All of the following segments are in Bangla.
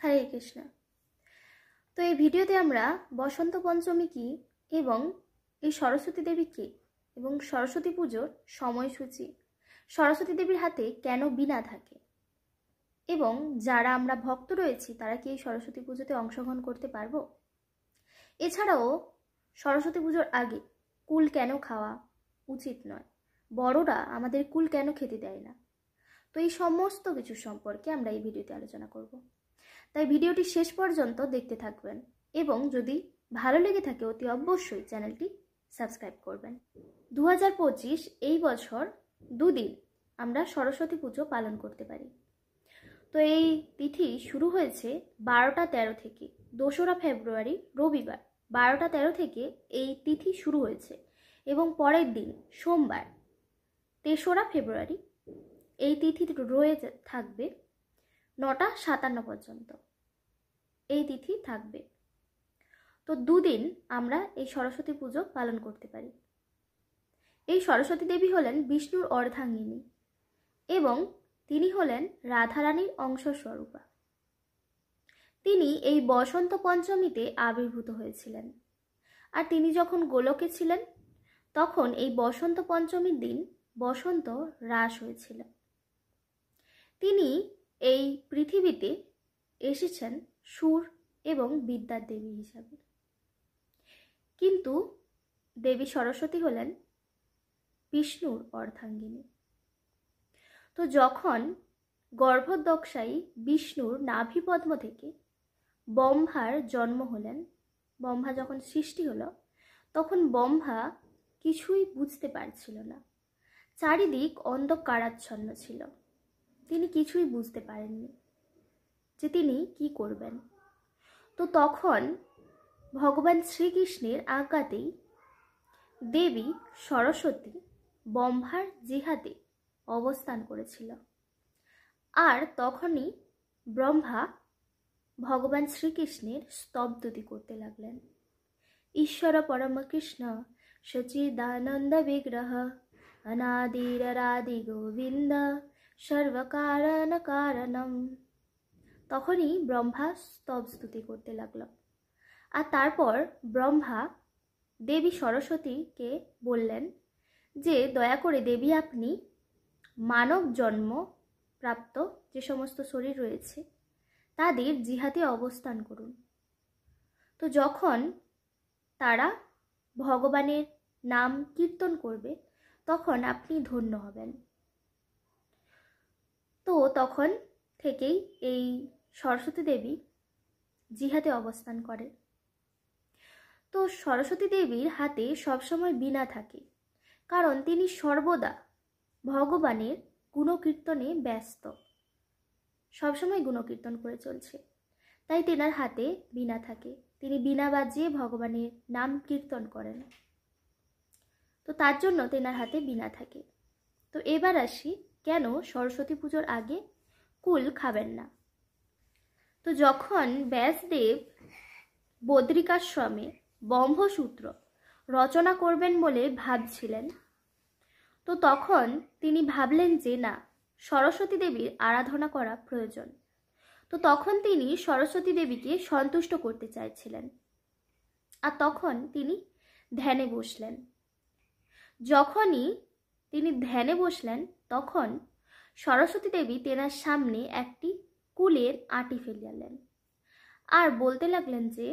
হরে কৃষ্ণ। তো এই ভিডিওতে আমরা বসন্ত পঞ্চমী কি এবং এই সরস্বতী দেবী কে এবং সরস্বতী পুজোর সময়সূচি, সরস্বতী দেবীর হাতে কেন বীণা থাকে এবং যারা আমরা ভক্ত রয়েছি তারা কি এই সরস্বতী পুজোতে অংশগ্রহণ করতে পারবো, এছাড়াও সরস্বতী পুজোর আগে কুল কেন খাওয়া উচিত নয়, বড়রা আমাদের কুল কেন খেতে দেয় না, তো এই সমস্ত কিছু সম্পর্কে আমরা এই ভিডিওতে আলোচনা করব। তাই ভিডিওটি শেষ পর্যন্ত দেখতে থাকবেন এবং যদি ভালো লেগে থাকে অতি অবশ্যই চ্যানেলটি সাবস্ক্রাইব করবেন। 2025 এই বছর দুদিন আমরা সরস্বতী পুজো পালন করতে পারি। তো এই তিথি শুরু হয়েছে 12টা 13 থেকে 2রা ফেব্রুয়ারি রবিবার 12টা 13 থেকে এই তিথি শুরু হয়েছে এবং পরের দিন সোমবার 3রা ফেব্রুয়ারি এই তিথি রয়ে থাকবে 9টা 57 পর্যন্ত এই তিথি থাকবে। তো দুদিন আমরা এই সরস্বতী পুজো পালন করতে পারি। এই সরস্বতী দেবী হলেন বিষ্ণুর অর্ধাঙ্গিনী এবং তিনি হলেন রাধারানীর অংশস্বরূপা। তিনি এই বসন্ত পঞ্চমীতে আবির্ভূত হয়েছিলেন, আর তিনি যখন গোলকে ছিলেন তখন এই বসন্ত পঞ্চমীর দিন বসন্ত হ্রাস হয়েছিল। তিনি এই পৃথিবীতে এসেছেন সুর এবং বিদ্যার দেবী হিসাবে, কিন্তু দেবী সরস্বতী হলেন বিষ্ণুর অর্ধাঙ্গিনী। তো যখন গর্ভদক্ষায়ী বিষ্ণুর নাভিপদ্ম থেকে ব্রহ্মার জন্ম হলেন, ব্রহ্মা যখন সৃষ্টি হলো তখন ব্রহ্মা কিছুই বুঝতে পারছিল না, চারিদিক অন্ধকারাচ্ছন্ন ছিল, তিনি কিছুই বুঝতে পারেননি যে তিনি কি করবেন। তো তখন ভগবান শ্রীকৃষ্ণের আজ্ঞাতেই দেবী সরস্বতী ব্রহ্মার জিহাতে অবস্থান করেছিল, আর তখনই ব্রহ্মা ভগবান শ্রীকৃষ্ণের স্তবস্তুতি করতে লাগলেন। ঈশ্বর পরমকৃষ্ণ সচিদানন্দ বিগ্রহ অনাদিরাদি গোবিন্দ সর্বকারণ কারণম। তখনই ব্রহ্মা স্তবস্তুতি করতে লাগল, আর তারপর ব্রহ্মা দেবী সরস্বতীকে বললেন যে দয়া করে দেবী আপনি মানব জন্ম প্রাপ্ত যে সমস্ত শরীর রয়েছে তাদের জিহাতে অবস্থান করুন। তো যখন তারা ভগবানের নাম কীর্তন করবে তখন আপনি ধন্য হবেন। তো তখন থেকেই এই সরস্বতী দেবী জিহাতে অবস্থান করে। তো সরস্বতী দেবীর হাতে সবসময় বীণা থাকে, কারণ তিনি সর্বদা ভগবানের গুণকীর্তনে ব্যস্ত, সবসময় গুণকীর্তন করে চলছে, তাই তেনার হাতে বীণা থাকে, তিনি বীণা বাজিয়ে ভগবানের নাম কীর্তন করেন, তো তার জন্য তেনার হাতে বীণা থাকে। তো এবার আসি কেন সরস্বতী পুজোর আগে কুল খাবেন না। তো যখন ব্যাসদেব বদ্রিকাশ্রমে ব্রহ্মসূত্র রচনা করবেন বলে ভাবছিলেন, তো তখন তিনি ভাবলেন যে না, সরস্বতী দেবীর আরাধনা করা প্রয়োজন। তো তখন তিনি সরস্বতী দেবীকে সন্তুষ্ট করতে চাইছিলেন, আর তখন তিনি ধ্যানে বসলেন। যখনই তিনি ধ্যানে বসলেন তখন সরস্বতী দেবী তেনার সামনে একটি কুলের আঁটি ফেলালেন আর বলতে লাগলেন যে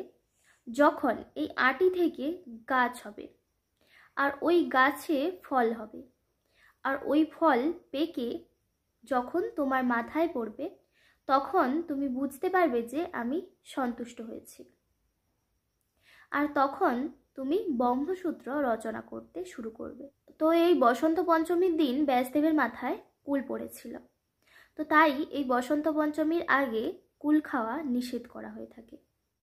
যখন এই আঁটি থেকে গাছ হবে আর ওই গাছে ফল হবে, আর ওই ফল পেকে যখন তোমার মাথায় পড়বে তখন তুমি বুঝতে পারবে যে আমি সন্তুষ্ট হয়েছি, আর তখন তুমি ব্রহ্মসূত্র রচনা করতে শুরু করবে। তো এই বসন্ত পঞ্চমীর দিন ব্যাসদেবের মাথায় কুল পড়েছিল, তো তাই এই বসন্ত পঞ্চমীর আগে কুল খাওয়া নিষেধ করা হয়ে থাকে।